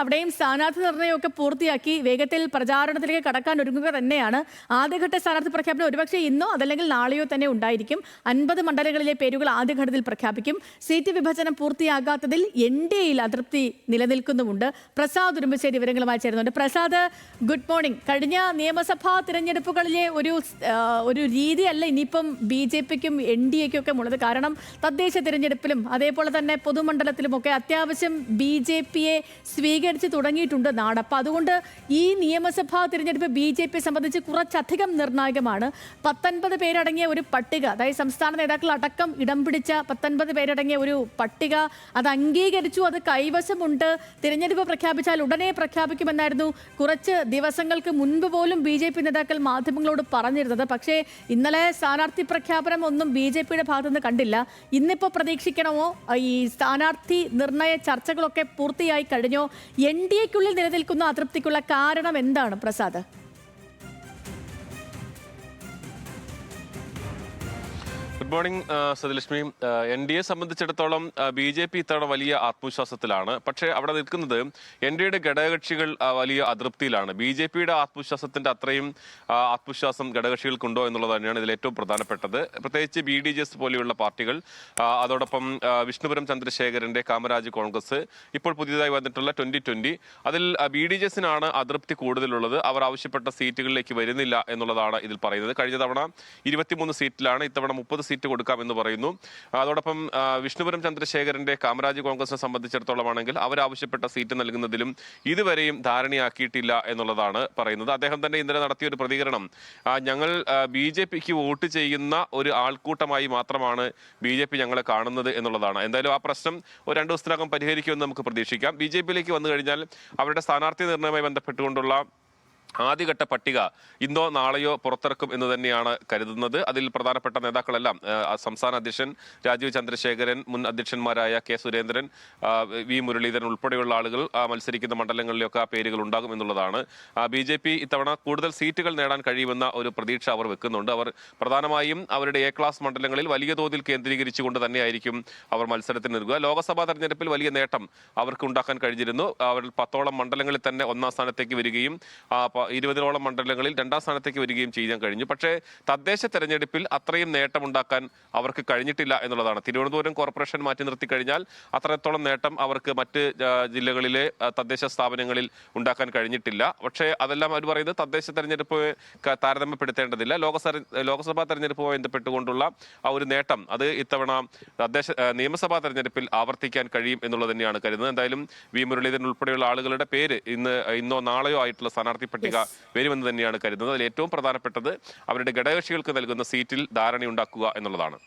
അവിടെയും സ്ഥാനാർത്ഥി നിർണ്ണയമൊക്കെ പൂർത്തിയാക്കി വേഗത്തിൽ പ്രചാരണത്തിലേക്ക് കടക്കാൻ ഒരുങ്ങുക തന്നെയാണ്. ആദ്യഘട്ട സ്ഥാനാർത്ഥി പ്രഖ്യാപനം ഒരുപക്ഷെ ഇന്നോ അതല്ലെങ്കിൽ നാളെയോ തന്നെ ഉണ്ടായിരിക്കും. 50 മണ്ഡലങ്ങളിലെ പേരുകൾ ആദ്യഘട്ടത്തിൽ പ്രഖ്യാപിക്കും. സീറ്റ് വിഭജനം പൂർത്തിയാകാത്തതിൽ NDAയിൽ അതൃപ്തി നിലനിൽക്കുന്നുമുണ്ട്. പ്രസാദ് ഉടുമ്പശ്ശേരി വിവരങ്ങളുമായി ചേരുന്നുണ്ട്. Prasad, good morning. കഴിഞ്ഞ നിയമസഭാ തിരഞ്ഞെടുപ്പുകളിലെ ഒരു രീതിയല്ല ഇനിയിപ്പം BJPക്കും NDAയ്ക്കും ഒക്കെ ഉള്ളത്. കാരണം തദ്ദേശ തിരഞ്ഞെടുപ്പിലും അതേപോലെ തന്നെ പൊതുമണ്ഡലത്തിലുമൊക്കെ അത്യാവശ്യം BJPയെ സ്വീകരിച്ച് തുടങ്ങിയിട്ടുണ്ട് നാട്. അപ്പം അതുകൊണ്ട് ഈ നിയമസഭാ തിരഞ്ഞെടുപ്പ് BJPയെ സംബന്ധിച്ച് കുറച്ചധികം നിർണായകമാണ്. 19 പേരടങ്ങിയ ഒരു പട്ടിക, അതായത് സംസ്ഥാന നേതാക്കൾ അടക്കം ഇടം പിടിച്ച 19 പേരടങ്ങിയ ഒരു പട്ടിക അത് അംഗീകരിച്ചു, അത് കൈവശമുണ്ട്. തിരഞ്ഞെടുപ്പ് പ്രഖ്യാപിച്ചാൽ ഉടനെ പ്രഖ്യാപിക്കുമെന്നായിരുന്നു കുറച്ച് ദിവസങ്ങൾക്ക് മുൻപ് പോലും BJP നേതാക്കൾ മാധ്യമങ്ങളോട് പറഞ്ഞിരുന്നത്. പക്ഷേ ഇന്നലെ സ്ഥാനാർത്ഥി പ്രഖ്യാപനം ഒന്നും BJPയുടെ ഭാഗത്തുനിന്ന് കണ്ടില്ല. ഇന്നിപ്പോൾ പ്രതീക്ഷിക്കണമോ? ഈ സ്ഥാനാർത്ഥി നിർണയ ചർച്ചകളൊക്കെ പൂർത്തിയായി കഴിഞ്ഞോ? NDAയ്ക്കുള്ളിൽ നിലനിൽക്കുന്ന അതൃപ്തിക്കുള്ള കാരണം എന്താണ് പ്രസാദ്? Good morning Sathilakshmi. NDAയെ സംബന്ധിച്ചിടത്തോളം BJP ഇത്തവണ വലിയ ആത്മവിശ്വാസത്തിലാണ്. പക്ഷേ അവിടെ നിൽക്കുന്നത് NDAയുടെ ഘടകകക്ഷികൾ വലിയ അതൃപ്തിയിലാണ്. BJPയുടെ ആത്മവിശ്വാസത്തിന്റെ അത്രയും ആത്മവിശ്വാസം ഘടകകക്ഷികൾക്കുണ്ടോ എന്നുള്ളത് തന്നെയാണ് ഇതിൽ ഏറ്റവും പ്രധാനപ്പെട്ടത്. പ്രത്യേകിച്ച് BDJS പോലെയുള്ള പാർട്ടികൾ, അതോടൊപ്പം വിഷ്ണുപുരം ചന്ദ്രശേഖരന്റെ കാമരാജ് കോൺഗ്രസ്, ഇപ്പോൾ പുതിയതായി വന്നിട്ടുള്ള 2020, അതിൽ BDJSനാണ് അതൃപ്തി കൂടുതലുള്ളത്. അവർ ആവശ്യപ്പെട്ട സീറ്റുകളിലേക്ക് വരുന്നില്ല എന്നുള്ളതാണ് ഇതിൽ പറയുന്നത്. കഴിഞ്ഞ തവണ 23 സീറ്റിലാണ്, ഇത്തവണ 30 സീറ്റ് കൊടുക്കാമെന്ന് പറയുന്നു. അതോടൊപ്പം വിഷ്ണുപുരം ചന്ദ്രശേഖരന്റെ കാമരാജ് കോൺഗ്രസിനെ സംബന്ധിച്ചിടത്തോളം ആണെങ്കിൽ അവരാവശ്യപ്പെട്ട സീറ്റ് നൽകുന്നതിലും ഇതുവരെയും ധാരണയാക്കിയിട്ടില്ല എന്നുള്ളതാണ് പറയുന്നത്. അദ്ദേഹം തന്നെ ഇന്നലെ നടത്തിയ ഒരു പ്രതികരണം, ഞങ്ങൾ BJPക്ക് വോട്ട് ചെയ്യുന്ന ഒരു ആൾക്കൂട്ടമായി മാത്രമാണ് BJP ഞങ്ങളെ കാണുന്നത് എന്നുള്ളതാണ്. എന്തായാലും ആ പ്രശ്നം ഒരു 2 ദിവസത്തിനകം പരിഹരിക്കുമെന്ന് നമുക്ക് പ്രതീക്ഷിക്കാം. BJPയിലേക്ക് വന്നു കഴിഞ്ഞാൽ അവരുടെ സ്ഥാനാർത്ഥി നിർണ്ണയവുമായി ബന്ധപ്പെട്ടുകൊണ്ടുള്ള ആദ്യഘട്ട പട്ടിക ഇന്നോ നാളെയോ പുറത്തിറക്കും എന്ന് തന്നെയാണ് കരുതുന്നത്. അതിൽ പ്രധാനപ്പെട്ട നേതാക്കളെല്ലാം സംസ്ഥാന അധ്യക്ഷൻ രാജീവ് ചന്ദ്രശേഖരൻ, മുൻ അധ്യക്ഷന്മാരായ K സുരേന്ദ്രൻ, V മുരളീധരൻ ഉൾപ്പെടെയുള്ള ആളുകൾ മത്സരിക്കുന്ന മണ്ഡലങ്ങളിലൊക്കെ ആ പേരുകൾ ഉണ്ടാകും എന്നുള്ളതാണ്. BJP ഇത്തവണ കൂടുതൽ സീറ്റുകൾ നേടാൻ കഴിയുമെന്ന ഒരു പ്രതീക്ഷ അവർ വെക്കുന്നുണ്ട്. അവർ പ്രധാനമായും അവരുടെ A ക്ലാസ് മണ്ഡലങ്ങളിൽ വലിയ തോതിൽ കേന്ദ്രീകരിച്ചുകൊണ്ട് തന്നെയായിരിക്കും അവർ മത്സരത്തിന് നൽകുക. ലോക്സഭാ തെരഞ്ഞെടുപ്പിൽ വലിയ നേട്ടം അവർക്ക് ഉണ്ടാക്കാൻ കഴിഞ്ഞിരുന്നു. അവർ 10ഓളം മണ്ഡലങ്ങളിൽ തന്നെ 1ാം സ്ഥാനത്തേക്ക് വരികയും 20ഓളം മണ്ഡലങ്ങളിൽ 2ാം സ്ഥാനത്തേക്ക് വരികയും ചെയ്യാൻ കഴിഞ്ഞു. പക്ഷേ തദ്ദേശ തെരഞ്ഞെടുപ്പിൽ അത്രയും നേട്ടമുണ്ടാക്കാൻ അവർക്ക് കഴിഞ്ഞിട്ടില്ല എന്നുള്ളതാണ്. തിരുവനന്തപുരം കോർപ്പറേഷൻ മാറ്റി നിർത്തി കഴിഞ്ഞാൽ അത്രത്തോളം നേട്ടം അവർക്ക് മറ്റ് ജില്ലകളിലെ തദ്ദേശ സ്ഥാപനങ്ങളിൽ ഉണ്ടാക്കാൻ കഴിഞ്ഞിട്ടില്ല. പക്ഷേ അതെല്ലാം അവർ പറയുന്നത് തദ്ദേശ തെരഞ്ഞെടുപ്പ് താരതമ്യപ്പെടുത്തേണ്ടതില്ല. ലോക്സഭാ തെരഞ്ഞെടുപ്പുമായി ബന്ധപ്പെട്ടുകൊണ്ടുള്ള ആ ഒരു നേട്ടം അത് ഇത്തവണ നിയമസഭാ തെരഞ്ഞെടുപ്പിൽ ആവർത്തിക്കാൻ കഴിയും എന്നുള്ളത് തന്നെയാണ് കരുതുന്നത്. എന്തായാലും V മുരളീധരൻ ഉൾപ്പെടെയുള്ള ആളുകളുടെ പേര് ഇന്നോ നാളെയോ ആയിട്ടുള്ള സ്ഥാനാർത്ഥി പട്ടിക വരുമെന്ന് തന്നെയാണ് കരുതുന്നത്. അതിൽ ഏറ്റവും പ്രധാനപ്പെട്ടത് അവരുടെ ഘടകകക്ഷികൾക്ക് നൽകുന്ന സീറ്റിൽ ധാരണയുണ്ടാക്കുക എന്നുള്ളതാണ്.